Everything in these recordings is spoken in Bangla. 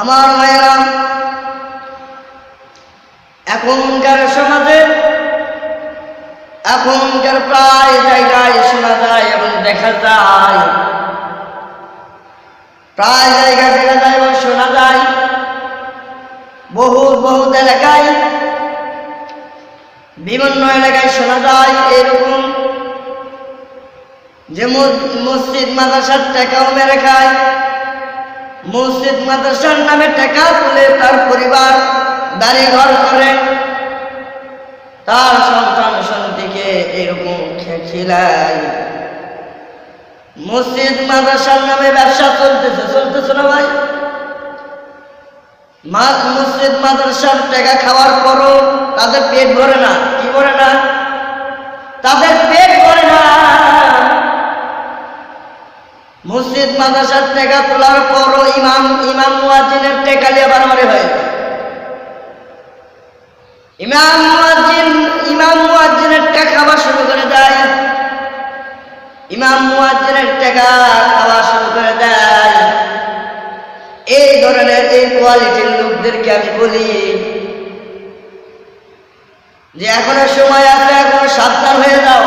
আমার ভাইয়েরা, এখনকার সমাজে এখনকার প্রায় জায়গায় শোনা যায় এবং দেখা যায়, প্রায় জায়গায় দেখা যায় এবং শোনা যায়, বহু এলাকায়, বিভিন্ন এলাকায় শোনা যায় এরকম যে মসজিদ মাদ্রাসার টাকাও মেরে খায়, মসজিদ মাদ্রাসার নামে টাকা তুলে তার পরিবার বাড়ি ঘর করে, তার সন্তান সন্ততিকে এরকম খিলায়। মসজিদ মাদ্রাসার নামে ব্যবসা চলতেছে না ভাই? মসজিদ মাদ্রাসার টাকা খাওয়ার পরও তাদের পেট ভরে না। কি ভরে না? তাদের পেট ভরে না। মসজিদ মাদ্রাসার টাকা তোলার পরও ইমাম মুয়াজ্জিনের টাকা নিয়ে বাড়াবাড়ি হয়। ইমাম মুয়াজ্জিনের টাকা খাওয়া শুরু করে দেয়, ইমাম মুয়াজ্জিনের টাকা খাওয়া শুরু করে দেয়। এই ধরনের এই কোয়ালিটির লোকদেরকে আমি বলি যে এখনো সময় আছে, এখনো সাবধান হয়ে যাও।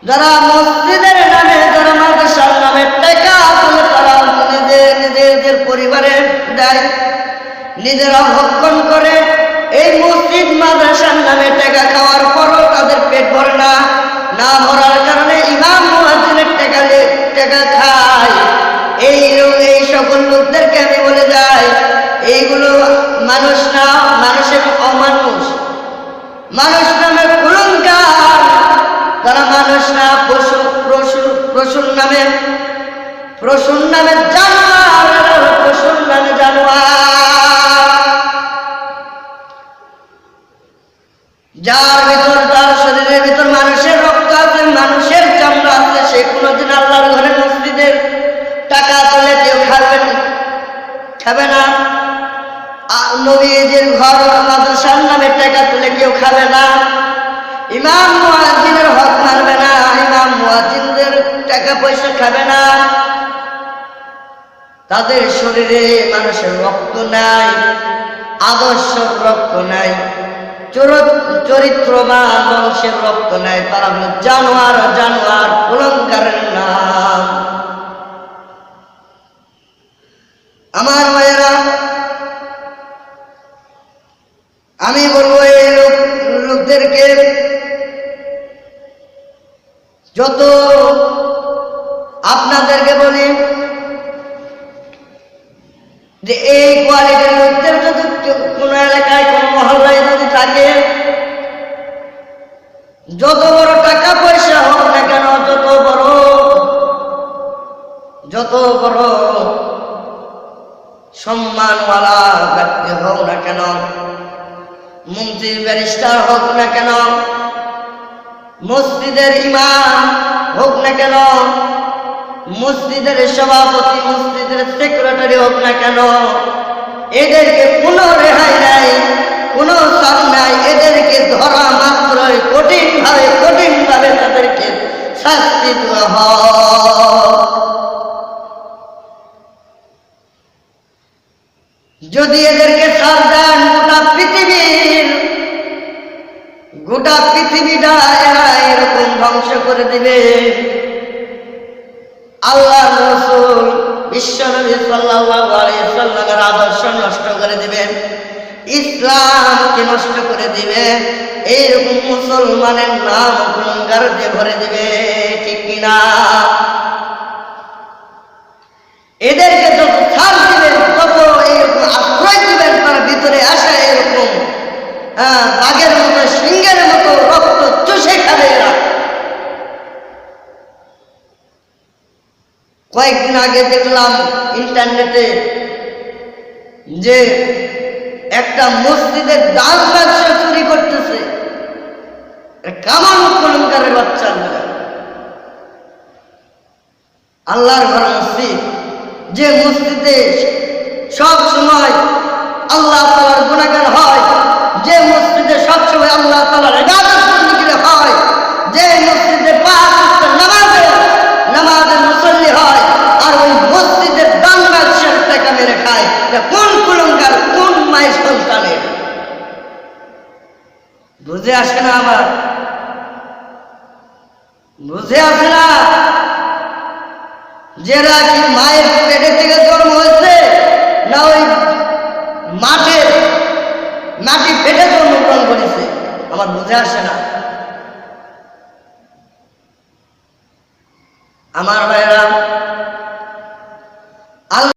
যারা মসজিদের নামে, যারা মাদ্রাসার নামে টাকা তুলে তারা নিজেদের পরিবারে দেয়, নিজেরা ভক্ষণ করে, এই মসজিদ মাদ্রাসার নামে টাকা খাওয়ার পরও তাদের পেট ভরে না। না ভরার কারণে ইমাম মুয়াজ্জিনের টাকা খায়। এই সকল লোকদেরকে আমি বলে যাই, এইগুলো মানুষ না, মানুষের অমানুষ, মানুষ নামে কুলঙ্কার। তারা মানুষ না, পশুর নামে জানোয়ার, পশুর নামে জানোয়ার। যার ভিতর, তার শরীরের ভিতর মানুষের রক্ত আছে, মানুষের চামড়া আছে, সে কোনোদিন আল্লাহর ঘরে মসজিদের টাকা তুলে কেউ খাবে না। নবীজির ঘর মাদ্রাসার নামে টাকা তুলে কেউ খাবে না। ইমাম মুয়াজ্জিনের হক মারবে না, ইমাম মুয়াজ্জিনদের টাকা পয়সা খাবে না। তাদের শরীরে মানুষের রক্ত নাই, আদর্শ রক্ত নাই, চরিত্রবান মানুষের রক্ত নাই। তারা হলো জানোয়ার, কুলঙ্কারের নাম। আমার ভাইয়েরা, আমি বলবো এই লোকদেরকে যত আপনাদেরকে বলি যে এই কোয়ালিটির লোকদের যদি কোন এলাকায়, কোন মহল্লায় যদি থাকে, যত বড় টাকা পয়সা হোক না কেন, যত বড় সম্মানওয়ালা ব্যক্তি হোক না কেন, মন্ত্রী ব্যারিস্টার হোক না কেন, মসজিদের ইমাম হোক না কেন, মসজিদের সভাপতি, মসজিদের সেক্রেটারি হোক না কেন, এদেরকে কোনো রেহাই নাই, কোনো ছাড় নাই। এদেরকে ধরা মাত্রই কঠিনভাবে তাদেরকে শাস্তি দেওয়া হয়। যদি এদেরকে ছাড় দেন, গোটা পৃথিবীটা এরা এরকম ধ্বংস করে দিবে। আল্লাহর রাসূল বিশ্বনবী সাল্লাল্লাহু আলাইহি সাল্লামের আদর্শ নষ্ট করে দিবেন, ইসলামকে নষ্ট করে দিবে। এইরকম মুসলমানের নাম কুলঙ্গার দিয়ে ভরে দিবে, ঠিক কিনা? এদেরকে যত ছাড় দিবেন, তত এইরকম আশ্রয় দিবেন, তার ভিতরে আসা এরকম বাঘের মতো, সিংহের মতো রক্ত চুষে খাবে এরা। কয়েকদিন আগে দেখলাম ইন্টারনেটে যে একটা মসজিদের দান বাক্স চুরি করতেছে, কামান কুলঙ্কারের বাচ্চা। আল্লাহর ঘর মসজিদ, যে মসজিদে সব সময় আল্লাহ তাআলার গুনাহগার হয়, যে মসজিদে সবসময় আল্লাহ তাআলার ইবাদত বন্দেগী হয়, যে মসজিদে পাঁচ ওয়াক্ত নামাজের মুসল্লি হয়, আর ওই মসজিদের দান বাক্সের বুঝে আসে না আমার, বুঝে আসে না যারা কি মায়ের পেটে থেকে জন্ম হয়েছে না ওই মাটি পেটে জন্মগ্রহণ করেছে, আমার বুঝে আসে না। আমার ভাইরা